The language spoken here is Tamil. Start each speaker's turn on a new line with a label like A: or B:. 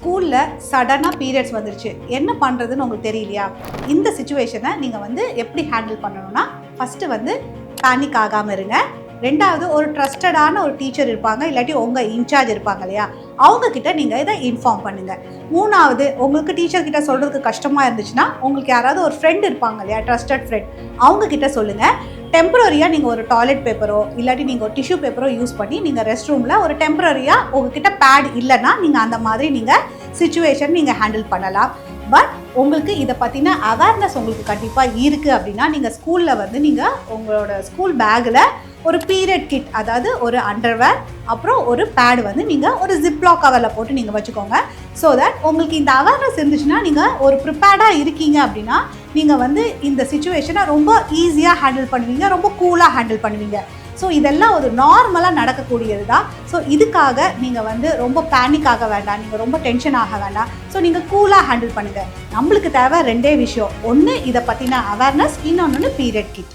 A: ஸ்கூலில் சடனாக பீரியட்ஸ் வந்துருச்சு, என்ன பண்ணுறதுன்னு உங்களுக்கு தெரியலையா? இந்த சிச்சுவேஷனை நீங்கள் வந்து எப்படி ஹேண்டில் பண்ணணும்னா, ஃபஸ்ட்டு வந்து பேனிக் ஆகாமல் இருங்க. ரெண்டாவது, ஒரு ட்ரஸ்டடான ஒரு டீச்சர் இருப்பாங்க, இல்லாட்டி உங்கள் இன்சார்ஜ் இருப்பாங்க இல்லையா, அவங்கக்கிட்ட நீங்கள் இதை இன்ஃபார்ம் பண்ணுங்கள். மூணாவது, உங்களுக்கு டீச்சர்கிட்ட சொல்கிறதுக்கு கஷ்டமாக இருந்துச்சுன்னா, உங்களுக்கு யாராவது ஒரு ஃப்ரெண்ட் இருப்பாங்க இல்லையா, ட்ரஸ்டட் ஃப்ரெண்ட், அவங்கக்கிட்ட சொல்லுங்கள். டெம்பரரியாக நீங்கள் ஒரு டாய்லெட் பேப்பரோ இல்லாட்டி நீங்கள் ஒரு டிஷ்யூ பேப்பரோ யூஸ் பண்ணி நீங்கள் ரெஸ்ட் ரூமில் ஒரு டெம்பரரியாக உங்ககிட்ட பேட் இல்லைன்னா நீங்கள் அந்த மாதிரி நீங்கள் சிச்சுவேஷன் நீங்கள் ஹேண்டில் பண்ணலாம். பட் உங்களுக்கு இதை பற்றின அவேர்னஸ் உங்களுக்கு கண்டிப்பாக இருக்குது அப்படின்னா, நீங்கள் ஸ்கூலில் வந்து நீங்கள் உங்களோட ஸ்கூல் பேக்கில் ஒரு பீரியட் கிட், அதாவது ஒரு அண்டர்வேர் அப்புறம் ஒரு பேட் வந்து நீங்கள் ஒரு ஜிப்லாக் கவரில் போட்டு நீங்கள் வச்சுக்கோங்க. ஸோ தட் உங்களுக்கு இந்த அவேர்னஸ் இருந்துச்சுன்னா நீங்கள் ஒரு ப்ரிப்பேர்டாக இருக்கீங்க அப்படின்னா நீங்கள் வந்து இந்த சிச்சுவேஷனை ரொம்ப ஈஸியாக ஹேண்டில் பண்ணுவீங்க, ரொம்ப கூலாக ஹேண்டில் பண்ணுவீங்க. ஸோ இதெல்லாம் ஒரு நார்மலாக நடக்கக்கூடியது தான். ஸோ இதுக்காக நீங்கள் வந்து ரொம்ப பேனிக் ஆக வேண்டாம், நீங்கள் ரொம்ப டென்ஷன் ஆக வேண்டாம். ஸோ நீங்கள் கூலாக ஹேண்டில் பண்ணுங்கள். நம்மளுக்கு தேவை ரெண்டே விஷயம், ஒன்று இதை பற்றின அவேர்னஸ், இன்னொன்று பீரியட் கிட்.